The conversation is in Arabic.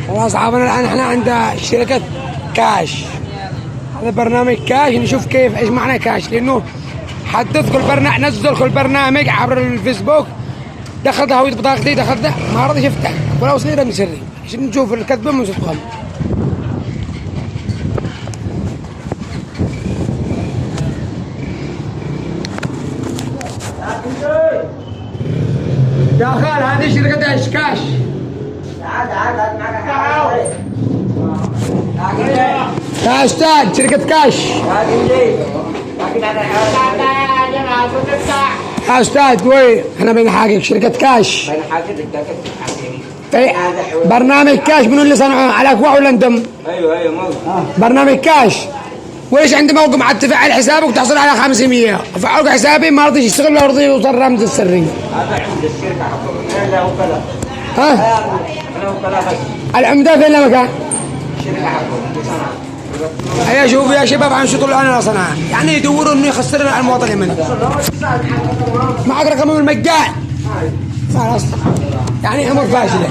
والله اصحابنا الان احنا عند شركه كاش. هذا برنامج كاش، نشوف كيف ايش معنى كاش، لانه حتدخل برنامج، نزل كل برنامج عبر الفيسبوك، دخلت هوية بطاقتي، دخلت ما رضيش يفتح ولا وصلني رقم سري عشان نشوف الكذبه من صدقهم. داخل هذه شركة ايش كاش. يا استاذ شركة كاش. يا استاذ وين؟ احنا بنحقق شركة كاش. برنامج كاش منو اللي صنعوه؟ على اكوا ولا انتم؟ ايوه موجود. برنامج كاش. وليش عندي موقع معد تفعل حسابك وتحصل على 500 فعلك حسابي ما رضيش يشتغل ولا رضي يوصل رمز السري. هذا عند الشركه حقهم. لا وكلاء. ها؟ انا وكلاء بس. العمده فين المكان؟ الشركه حقهم. هيا شوفوا يا شباب عن شغل انا صنعاء، يعني يدوروا انه يخسرنا على المواطن اليمني. معك رقم المجان. خلاص يعني امور فاشله.